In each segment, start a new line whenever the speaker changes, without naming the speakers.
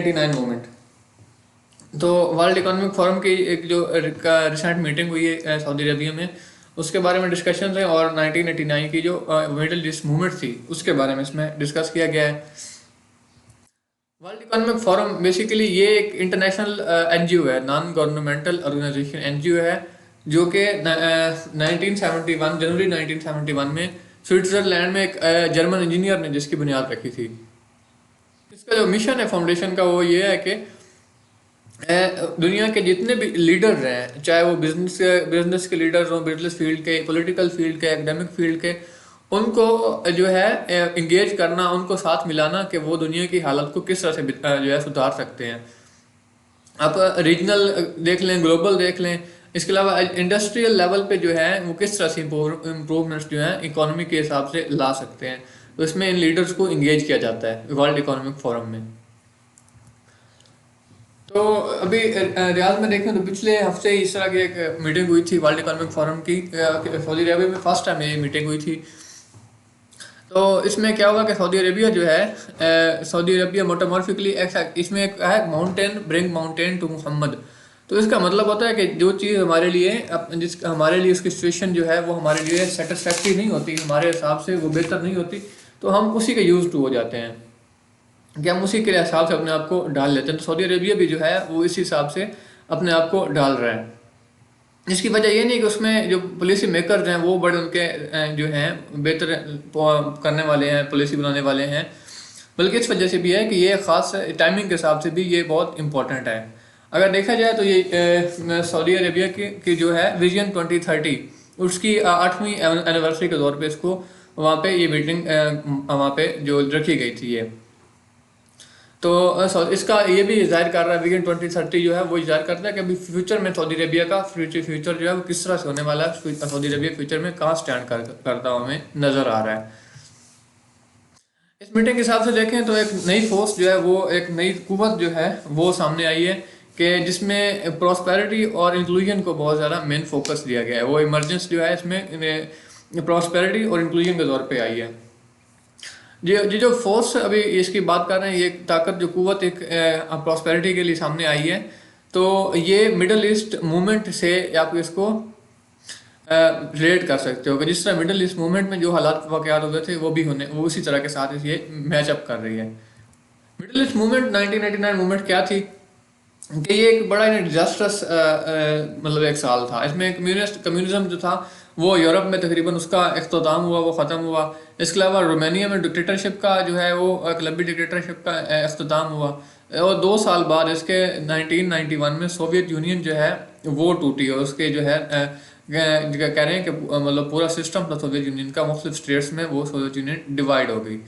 1999 movement. तो world economic forum की एक जो रिसेंट मीटिंग हुई है सऊदी अरबिया में, उसके बारे में डिस्कशन है। और 1989 की जो मिडिल ईस्ट मूवमेंट थी उसके बारे में इसमें डिस्कस किया गया है। वर्ल्ड इकोनॉमिक फोरम बेसिकली ये एक इंटरनेशनल एनजीओ है, नॉन गवर्नमेंटल ऑर्गेनाइजेशन एनजीओ है, जो कि 1971 जनवरी 1971 में स्विट्जरलैंड में एक जर्मन इंजीनियर ने जिसकी बुनियाद रखी थी। इसका जो मिशन है फाउंडेशन का वो ये है कि दुनिया के जितने भी लीडर हैं, चाहे वो बिजनेस के लीडर हों, बिजनेस फील्ड के, पॉलिटिकल फील्ड के, एकेडमिक फील्ड के, उनको जो है इंगेज करना, उनको साथ मिलाना कि वो दुनिया की हालत को किस तरह से जो है सुधार सकते हैं। आप रीजनल देख लें, ग्लोबल देख लें, इसके अलावा इंडस्ट्रियल लेवल पे जो है वो किस तरह से इम्प्रूवमेंट्स जो है इकोनॉमी के हिसाब से ला सकते हैं। तो इसमें इन लीडर्स को इंगेज किया जाता है वर्ल्ड इकोनॉमिक फोरम में। तो अभी रियाद में देखें तो पिछले हफ्ते इस तरह की एक मीटिंग हुई थी वर्ल्ड इकोनॉमिक फोरम की, सऊदी अरबिया में फर्स्ट टाइम ये मीटिंग हुई थी। तो इसमें क्या हुआ कि सऊदी अरबिया जो है सऊदी अरबिया मोटामॉर्फिकली इसमें एक है mountain bring mountain to Mohammed. तो इसका मतलब होता है कि जो चीज़ हमारे लिए जिस हमारे लिए उसकी सिचुएशन जो है वो हमारे लिए सेटिस्फैक्ट्री नहीं होती, हमारे हिसाब से वो बेहतर नहीं होती, तो हम उसी के यूज टू हो जाते हैं कि हम उसी के हिसाब से अपने आप को डाल लेते हैं। तो सऊदी अरबिया भी जो है वो इस हिसाब से अपने आप को डाल रहा है। इसकी वजह ये नहीं कि उसमें जो पॉलिसी मेकर्स हैं वो बड़े उनके जो हैं बेहतर करने वाले हैं, पॉलिसी बनाने वाले हैं, बल्कि इस वजह से भी है कि ये ख़ास टाइमिंग के हिसाब से भी ये बहुत इंपॉर्टेंट है। अगर देखा जाए तो ये सऊदी अरबिया की जो है विजन 2030 उसकी 8वीं एनिवर्सरी के तौर पे इसको वहाँ पे ये मीटिंग वहाँ पे जो रखी गई थी ये। तो इसका ये भी जाहिर कर रहा है, विजन 2030 जो है वो जाहिर करता है कि अभी फ्यूचर में सऊदी अरबिया का फ्यूचर जो है वो किस तरह से होने वाला है। सऊदी अरबिया फ्यूचर में कहाँ स्टैंड करता हुआ हमें नज़र आ रहा है। इस मीटिंग के हिसाब से देखें तो एक नई फोर्स जो है वो एक नई कुव्वत जो है वो सामने आई है कि जिसमें प्रॉस्पेरिटी और इंक्लूजन को बहुत ज़्यादा मेन फोकस दिया गया है। वो इमरजेंस जो है इसमें प्रॉस्पेरिटी और इंक्लूजन के तौर पे आई है। जी जो फोर्स अभी इसकी बात कर रहे हैं, ये ताकत जो कुव्वत एक प्रॉस्पेरिटी के लिए सामने आई है, तो ये मिडल ईस्ट मूवमेंट से आप इसको रिलेट कर सकते हो कि जिस तरह मिडल ईस्ट मूवमेंट में जो हालात वाक़यात हुए थे वो उसी तरह के साथ ये मैचअप कर रही है। मिडल ईस्ट मूवमेंट 1999 मूवमेंट क्या थी कि ये एक बड़ा डिजास्टर्स मतलब एक साल था। इसमें कम्युनिज्म जो था वो यूरोप में तकरीबन उसका इख्तिताम हुआ, वो ख़त्म हुआ। इसके अलावा रोमानिया में डिक्टेटरशिप का जो है वो क्लबी डिक्टेटरशिप का इख्तिताम हुआ। और 2 साल बाद इसके 1991 में सोवियत यूनियन जो है वो टूटी और उसके जो है कह रहे हैं कि मतलब पूरा सिस्टम था सोवियत यूनियन का, मुख्तलिफ स्टेट्स में वो सोवियत यूनियन डिवाइड हो गई।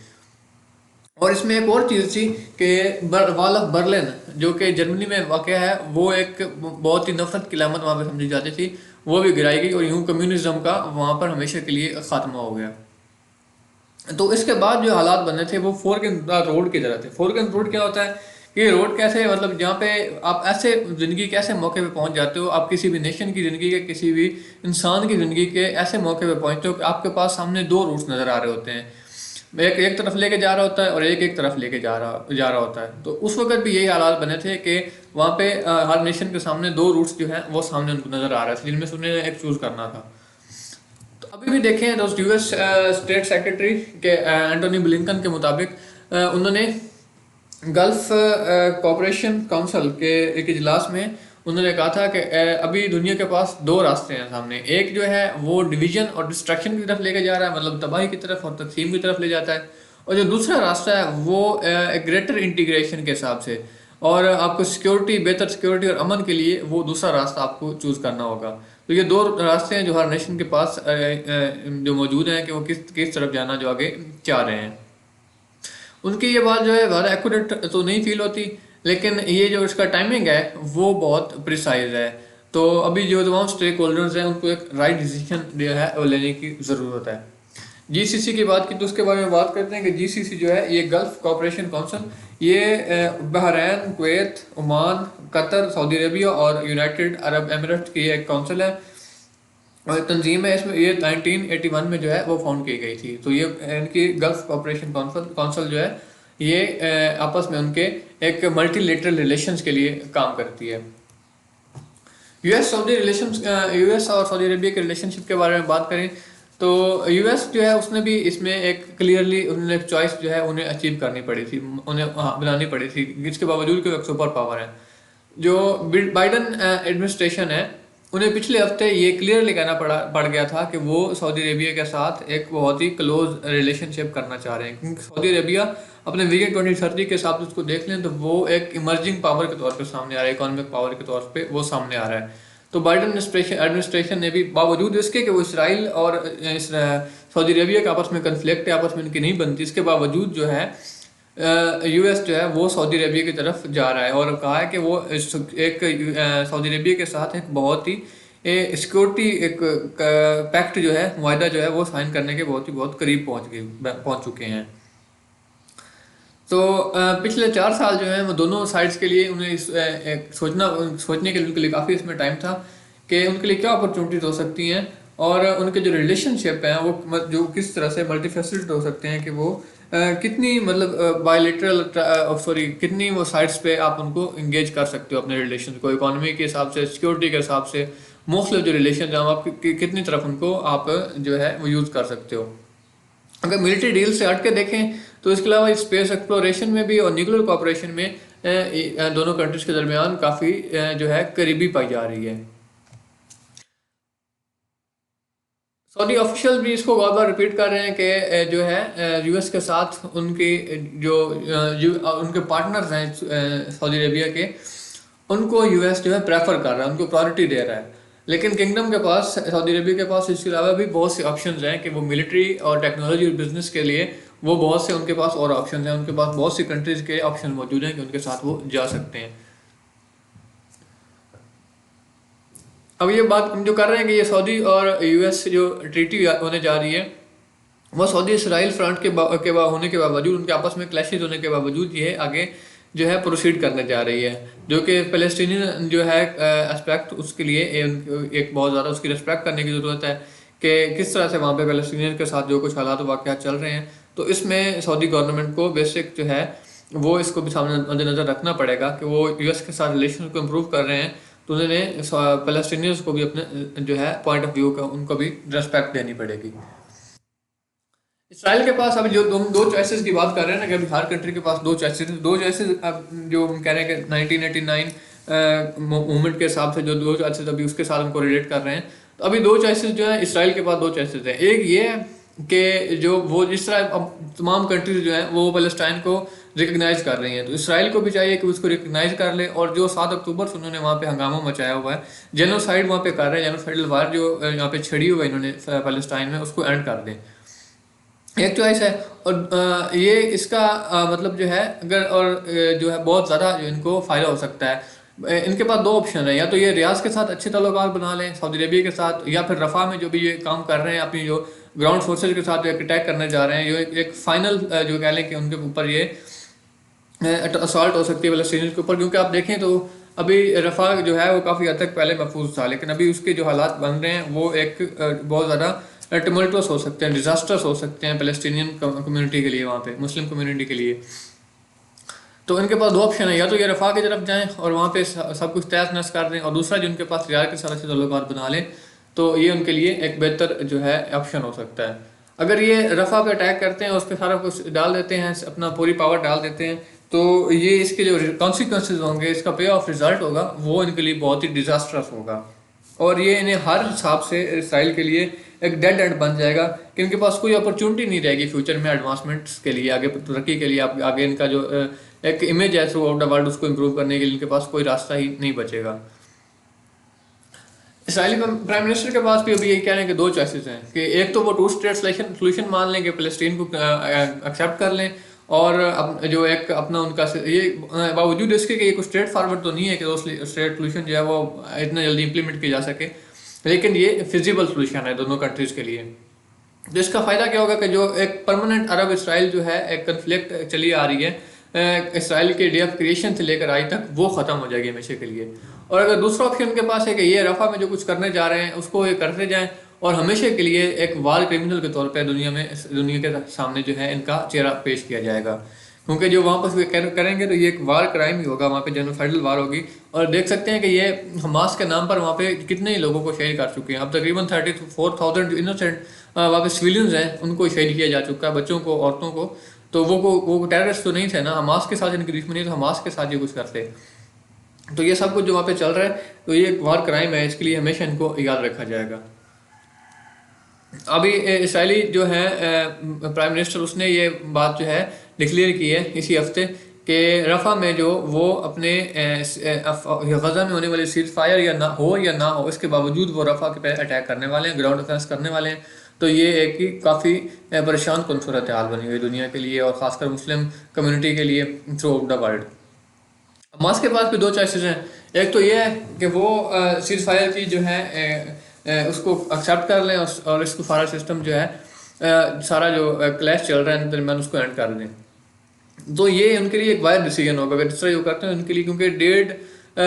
और इसमें एक और चीज़ थी कि वॉल ऑफ बर्लिन जो कि जर्मनी में वाक़ है, वो एक बहुत ही नफरत की अलामत वहाँ पे समझी जाती थी, वो भी गिराई गई और यूँ कम्युनिज्म का वहाँ पर हमेशा के लिए ख़ात्मा हो गया। तो इसके बाद जो हालात बने थे वो फोर्क इन द रोड की तरह थे। फोर्क इन रोड क्या होता है कि रोड कैसे, मतलब जहाँ पे आप ऐसे ज़िंदगी के ऐसे मौके पे पहुँच जाते हो, आप किसी भी नेशन की ज़िंदगी के, किसी भी इंसान की ज़िंदगी के ऐसे मौके पे पहुँचते हो कि आपके पास सामने दो रूट्स नज़र आ रहे होते हैं। एक तरफ लेके जा रहा होता है और एक तरफ लेके जा रहा होता है। तो उस वक्त भी यही हालात बने थे कि वहाँ पे हर नेशन के सामने दो रूट्स जो हैं वो सामने उनको नज़र आ रहे थे, जिनमें से उन्हें एक चूज़ करना था। तो अभी भी देखें तो यूएस स्टेट सेक्रेटरी के एंटोनी ब्लिंकन के मुताबिक उन्होंने गल्फ कोऑपरेशन काउंसिल के एक इजलास में उन्होंने कहा था कि अभी दुनिया के पास दो रास्ते हैं सामने। एक जो है वो डिवीजन और डिस्ट्रक्शन की तरफ लेके जा रहा है, मतलब तबाही की तरफ और तकसीम की तरफ ले जाता है, और जो दूसरा रास्ता है वो ग्रेटर इंटीग्रेशन के हिसाब से, और आपको सिक्योरिटी, बेहतर सिक्योरिटी और अमन के लिए वो दूसरा रास्ता आपको चूज़ करना होगा। तो ये दो रास्ते हैं जो हर नेशन के पास जो मौजूद हैं कि वो किस तरफ जाना जो आगे चाह रहे हैं। उनकी ये बात जो है ज़्यादा एक्यूरेट तो नहीं फील होती, लेकिन ये जो इसका टाइमिंग है वो बहुत प्रिसाइज है। तो अभी जो तमाम स्टेक होल्डर्स हैं उनको एक राइट डिसीजन जो है वो लेने की ज़रूरत है। जीसीसी की बात की तो उसके बारे में बात करते हैं कि जीसीसी जो है ये गल्फ कोऑपरेशन काउंसिल, ये Bahrain, Kuwait, Oman, Qatar, Saudi Arabia और यूनाइटेड अरब एमिरेट्स की एक काउंसिल है और तंजीम है। इसमें ये 1981 में जो है वो फाउंड की गई थी। तो ये इनकी गल्फ कोऑपरेशन काउंसिल जो है ये आपस में उनके एक मल्टीलेटरल रिलेशंस के लिए काम करती है। यूएस और सऊदी अरेबिया के रिलेशनशिप के बारे में बात करें तो यूएस जो है उसने भी इसमें एक क्लियरली उन्होंने एक चॉइस जो है उन्हें अचीव करनी पड़ी थी, उन्हें बनानी पड़ी थी, इसके बावजूद कि वो एक सुपर पावर है। जो बाइडन एडमिनिस्ट्रेशन है उन्हें पिछले हफ्ते ये क्लियरली कहना पड़ गया था कि वो सऊदी अरेबिया के साथ एक बहुत ही क्लोज रिलेशनशिप करना चाह रहे हैं, क्योंकि सऊदी अरेबिया अपने विजन 2030 के हिसाब से उसको देख लें तो वो एक इमर्जिंग पावर के तौर पे सामने आ रहा है, इकोनॉमिक पावर के तौर पे वो सामने आ रहा है। तो बाइडन एडमिनिस्ट्रेशन ने भी बावजूद इसके कि वो इसराइल और सऊदी अरेबिया के आपस में कन्फ्लिक्ट है, आपस में इनकी नहीं बनती, इसके बावजूद जो है यूएस जो है वो सऊदी अरेबिया की तरफ जा रहा है और कहा है कि वो एक सऊदी अरेबिया के साथ एक बहुत ही सिक्योरिटी एक पैक्ट जो है, मुआहदा जो है वो साइन करने के बहुत करीब पहुंच चुके हैं। तो पिछले 4 साल जो है वो दोनों साइड्स के लिए उन्हें एक सोचने के लिए उनके लिए काफ़ी इसमें टाइम था कि उनके लिए क्या अपॉर्चुनिटीज हो सकती हैं और उनके जो रिलेशनशिप हैं वो जो किस तरह से मल्टीफेसिलिट हो सकते हैं कि वो कितनी मतलब बायलेटरल सॉरी कितनी वो साइड्स पे आप उनको इंगेज कर सकते हो अपने रिलेशन को, इकोनॉमी के हिसाब से, सिक्योरिटी के हिसाब से, मुख्तलिफ जो रिलेशन हैं आप कितनी तरफ उनको आप जो है वो यूज़ कर सकते हो। अगर मिलिट्री डील से हट के देखें तो इसके अलावा स्पेस एक्सप्लोरेशन में भी और न्यूक्लियर कॉपरेशन में दोनों कंट्रीज के दरमियान काफ़ी जो है करीबी पाई जा रही है। सऊदी ऑफिशियल भी इसको बहुत बार रिपीट कर रहे हैं कि जो है यूएस के साथ उनकी जो उनके पार्टनर्स हैं सऊदी अरेबिया के, उनको यूएस जो है प्रेफर कर रहा है, उनको प्रायोरिटी दे रहा है। लेकिन किंगडम के पास, सऊदी अरेबिया के पास इसके अलावा भी बहुत से ऑप्शंस हैं कि वो मिलिट्री और टेक्नोलॉजी और बिजनेस के लिए वो बहुत से उनके पास और ऑप्शंस हैं, उनके पास बहुत सी कंट्रीज़ के ऑप्शन मौजूद हैं कि उनके साथ वो जा सकते हैं। अब ये बात हम जो कर रहे हैं कि ये सऊदी और यूएस जो ट्रीटी होने जा रही है वो सऊदी इसराइल फ्रंट होने के बावजूद, उनके आपस में क्लैशेज होने के बावजूद ये आगे जो है प्रोसीड करने जा रही है, जो कि फ़लस्तीनी जो है एस्पेक्ट उसके लिए एक बहुत ज़्यादा उसकी रिस्पेक्ट करने की ज़रूरत है कि किस तरह से वहाँ पे फ़लस्तीनियन के साथ जो कुछ हालात वाक़यात चल रहे हैं। तो इसमें सऊदी गवर्नमेंट को बेसिक जो है वो इसको भी सामने मद्देनज़र रखना पड़ेगा कि वो यूएस के साथ रिलेशन को इम्प्रूव कर रहे हैं, तो उन्हें फ़लस्तीनियंस को भी अपने जो है पॉइंट ऑफ व्यू का उनको भी रिस्पेक्ट देनी पड़ेगी। इसराइल के पास अभी जो दो चॉइसेस की बात कर रहे हैं ना कि अभी हर कंट्री के पास दो चॉइसेस अब जो हम कह रहे हैं कि 1989 मूवमेंट के हिसाब से जो दो चॉइसेस अभी उसके साथ हमको रिलेट कर रहे हैं, तो अभी दो चॉइसेस जो है इसराइल के पास दो चॉइसेस हैं। एक ये है कि जो वो इसराइल अब तमाम कंट्रीज जो हैं वो पैलेस्टाइन को रिकग्नाइज कर रही हैं, तो इसराइल को भी चाहिए कि उसको रिकग्नाइज कर ले और जो 7 अक्टूबर से उन्होंने वहाँ पे हंगामा मचाया हुआ है, जेनोसाइड वहाँ पे कर रहे हैं, जेनोसाइडल वार जो यहाँ पे छड़ी हुई है इन्होंने पैलेस्टाइन में, उसको एंड कर दें। एक चॉइस है और ये इसका मतलब जो है अगर और जो है बहुत ज़्यादा जो इनको फ़ायदा हो सकता है। इनके पास दो ऑप्शन है, या तो ये रियाज के साथ अच्छे ताल्लुकात बना लें सऊदी अरेबिया के साथ, या फिर रफ़ा में जो भी ये काम कर रहे हैं अपनी जो ग्राउंड फोर्सेज के साथ जो अटैक करने जा रहे हैं, जो एक फाइनल जो कह लें कि उनके ऊपर ये असॉल्ट हो सकती है फ़लस्तीनियों के ऊपर। क्योंकि आप देखें तो अभी रफ़ा जो है वो काफ़ी हद तक पहले महफूज था, लेकिन अभी उसके जो हालात बन रहे हैं वो एक बहुत ज़्यादा टमल्टस हो सकते हैं, डिजास्टर्स हो सकते हैं फ़लस्तीनियन कम्युनिटी के लिए, वहाँ पे मुस्लिम कम्युनिटी के लिए। तो इनके पास दो ऑप्शन है, या तो ये रफ़ा की तरफ जाएं और वहाँ पे सब कुछ तहस नहस कर दें, और दूसरा जो उनके पास रियाद के साथ अच्छे ताल्लुकात बना लें, तो ये उनके लिए एक बेहतर जो है ऑप्शन हो सकता है। अगर ये रफ़ा पे अटैक करते हैं, उस पर सारा कुछ डाल देते हैं, अपना पूरी पावर डाल देते हैं, तो ये इसके जो कॉन्सिक्वेंसेज होंगे, इसका पे ऑफ रिजल्ट होगा वो इनके लिए बहुत ही डिजास्टर्स होगा, और ये इन्हें हर हिसाब से इसराइल के लिए एक डेड एंड बन जाएगा कि इनके पास कोई अपॉर्चुनिटी नहीं रहेगी फ्यूचर में एडवांसमेंट्स के लिए, आगे तरक्की के लिए, आगे इनका जो एक इमेज है थ्रू आउट द वर्ल्ड उसको इम्प्रूव करने के लिए इनके पास कोई रास्ता ही नहीं बचेगा। इसराइली प्राइम मिनिस्टर के पास भी अभी यही कह रहे हैं कि दो चॉइसेस हैं कि एक तो वो टू स्टेट सोल्यूशन मान लें कि फ़लस्तीन को एक्सेप्ट कर लें, और जो एक अपना उनका ये बावजूद इसके कि ये कुछ स्ट्रेट फॉरवर्ड तो नहीं है कि दो स्टेट सोल्यूशन जो है वो इतना जल्दी इंप्लीमेंट किया जा सके, लेकिन ये फिजिबल सोल्यूशन है दोनों कंट्रीज़ के लिए। तो इसका फ़ायदा क्या होगा कि जो एक परमानेंट अरब इसराइल जो है एक कन्फ्लिक्ट चली आ रही है इसराइल के डे ऑफ क्रिएशन से लेकर आज तक, वो ख़त्म हो जाएगी हमेशा के लिए। और अगर दूसरा ऑप्शन उनके पास है कि ये रफ़ा में जो कुछ करने जा रहे हैं उसको ये करते जाएं और हमेशा के लिए एक वार क्रिमिनल के तौर पे दुनिया के सामने जो है इनका चेहरा पेश किया जाएगा क्योंकि जो वहाँ पर करेंगे तो ये एक वार क्राइम ही होगा, वहाँ पे जेनोसाइडल वार होगी। और देख सकते हैं कि ये हमास के नाम पर वहाँ पे कितने ही लोगों को शहीद कर चुके हैं। अब तकरीबन 34,000 इनोसेंट वहाँ पे सिविलियंस हैं, उनको शहीद किया जा चुका है, बच्चों को, औरतों को। तो वो टेररिस्ट तो नहीं थे ना, हमास के साथ इनकी दुश्मनी, तो हमास के साथ ये कुछ करते। तो ये सब कुछ जो वहाँ पे चल रहा है, तो ये एक वार क्राइम है, इसके लिए हमेशा इनको याद रखा जाएगा। अभी इसराइली जो है प्राइम मिनिस्टर, उसने ये बात जो है डिक्लेयर की है इसी हफ्ते कि रफ़ा में जो वो अपने गज़ा में होने वाले सीज फायर या ना हो, इसके बावजूद वो रफ़ा के पे अटैक करने वाले हैं, ग्राउंड ऑफेंस करने वाले हैं। तो ये एक ही काफ़ी परेशान कुन सूरत हाल बनी हुई है दुनिया के लिए, और ख़ासकर मुस्लिम कम्युनिटी के लिए through out the world. Hamas के पास भी दो चॉइसेस हैं। एक तो ये है कि वो सीज फायर की जो है उसको एक्सेप्ट कर लें, और इसको सारा सिस्टम जो है सारा जो क्लैश चल रहा है इनके दरमियान, उसको एंड कर दें। तो ये उनके लिए एक वायद डिसीजन होगा अगर इस तरह जो करते हैं उनके लिए, क्योंकि 1.5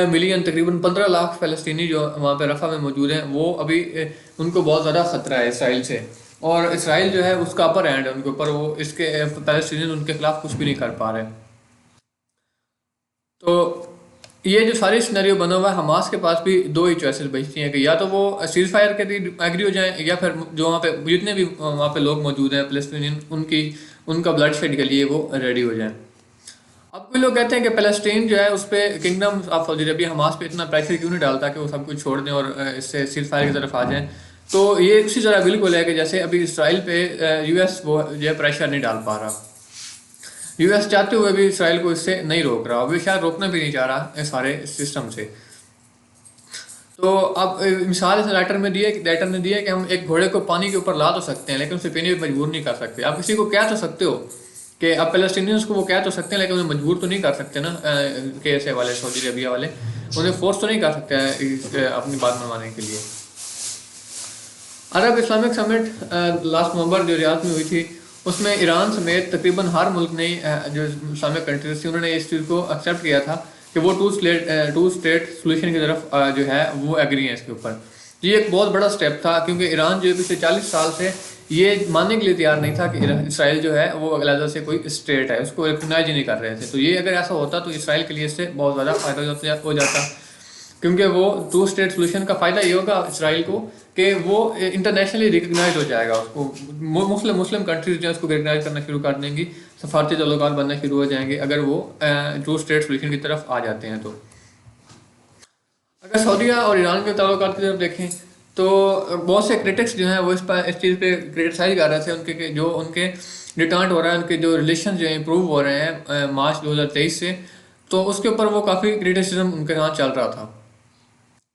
मिलियन तकरीबन 15 लाख फ़लस्तीनी जो वहाँ पे रफ़ा में मौजूद हैं, वो अभी उनको बहुत ज़्यादा ख़तरा है इसराइल से। और इसराइल जो है उसका अपर हैंड है उनके ऊपर, वो इसके पैलेस्टीनियन उनके खिलाफ कुछ भी नहीं कर पा रहे। तो ये जो सारी सिनेरियो बना हुआ है, हमास के पास भी दो ही चॉइसेस बचती हैं कि या तो वो सीज फायर के लिए एग्री हो जाएं, या फिर जो वहाँ पे जितने भी वहाँ पे लोग मौजूद हैं फ़लस्तीनियन, उनका ब्लड शेड के लिए वो रेडी हो जाएं। अब कोई लोग कहते हैं कि फ़लस्तीन जो है उस पर kingdom of Saudi Arabia Hamas पे इतना प्रेशर क्यों नहीं डालता कि वो सब कुछ छोड़ दें और इससे सीज फायर की तरफ आ जाएं। तो ये उसी तरह बिल्कुल है कि जैसे अभी इसराइल पे यूएस वो जो है प्रेशर नहीं डाल पा रहा। यूएस चाहते हुए भी इसराइल को इससे नहीं रोक रहा, अभी शायद रोकना भी नहीं चाह रहा इस सारे सिस्टम से। तो अब मिसाल इस लेटर ने दिया कि हम एक घोड़े को पानी के ऊपर ला तो सकते हैं, लेकिन उसे पीने पर मजबूर नहीं कर सकते। आप किसी को कह तो सकते हो कि अब पैलेस्टीनियंस को वो कह तो सकते हैं, लेकिन उन्हें मजबूर तो नहीं कर सकते ना, के ऐसे वाले सऊदी अरबिया वाले उन्हें फोर्स तो नहीं कर सकते अपनी बात मनवाने के लिए। अरब इस्लामिक समिट लास्ट नवंबर जो रियाद में हुई थी, उसमें ईरान समेत तकरीबन हर मुल्क ने जो इस्लामिक कंट्रीज थी, उन्होंने इस चीज़ को एक्सेप्ट किया था कि वो टू स्टेट सोल्यूशन की तरफ जो है वो एग्री हैं इसके ऊपर। ये एक बहुत बड़ा स्टेप था, क्योंकि ईरान जो पिछले 40 साल से ये मानने के लिए तैयार नहीं था कि इसराइल जो है वो अलग से कोई स्टेट है, उसको रिकग्नाइज ही नहीं कर रहे थे। तो ये अगर ऐसा होता तो इसराइल के लिए इससे बहुत ज़्यादा फ़ायदा हो जाता, क्योंकि वो टू स्टेट सोल्यूशन का फ़ायदा ये होगा इसराइल को कि वो इंटरनेशनली रिकग्नाइज हो जाएगा, उसको मुस्लिम कंट्रीज जो है उसको रिकग्नाइज करना शुरू कर देंगी, सफारती ताल्लुकात बनना शुरू हो जाएंगे अगर वो टू स्टेट सोल्यूशन की तरफ आ जाते हैं। तो अगर सऊदीया और ईरान के ताल्लुकात की तरफ देखें तो बहुत से क्रिटिक्स जो हैं वो इस चीज़ पे क्रिटिसाइज कर रहे थे उनके कि जो उनके डिटांट हो रहा है, उनके जो रिलेशन जो है इम्प्रूव हो रहे हैं मार्च 2023 से, तो उसके ऊपर वो काफ़ी क्रिटिसिज्म उनके साथ चल रहा था।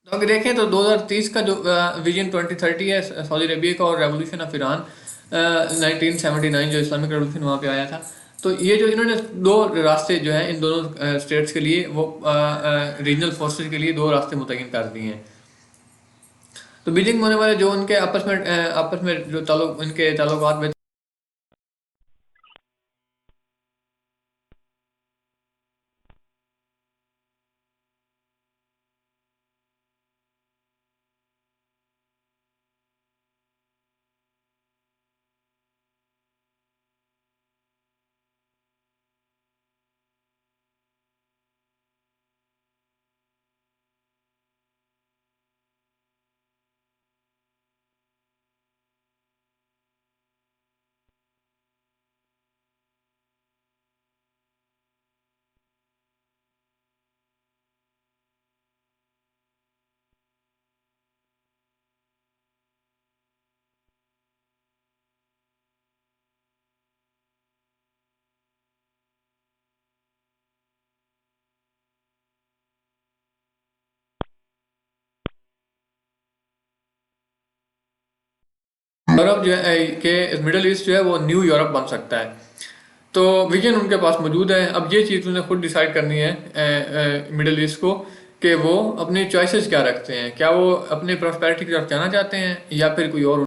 तो अगर देखें तो 2030 का जो विजन 2030 है सऊदी अरबिया का, और रेवोल्यूशन ऑफ ईरान 1979 जो इस्लामिक रेवोल्यूशन वहाँ पे आया था, तो ये जो इन्होंने दो रास्ते जो हैं इन दोनों स्टेट्स के लिए, वो रीजनल फोर्सेस के लिए दो रास्ते मुतय्यन कर दिए हैं। तो बीजिंग में होने वाले जो उनके आपस में जो इनके ताल्लुकात में यूरोप जो है कि मिडल ईस्ट जो है वो न्यू यूरोप बन सकता है। तो विजन उनके पास मौजूद है। अब ये चीज़ उन्हें खुद डिसाइड करनी है मिडल ईस्ट को कि वो अपनी चॉइसेस क्या रखते हैं, क्या वो अपने प्रॉस्पेरिटी की तरफ जाना चाहते हैं या फिर कोई और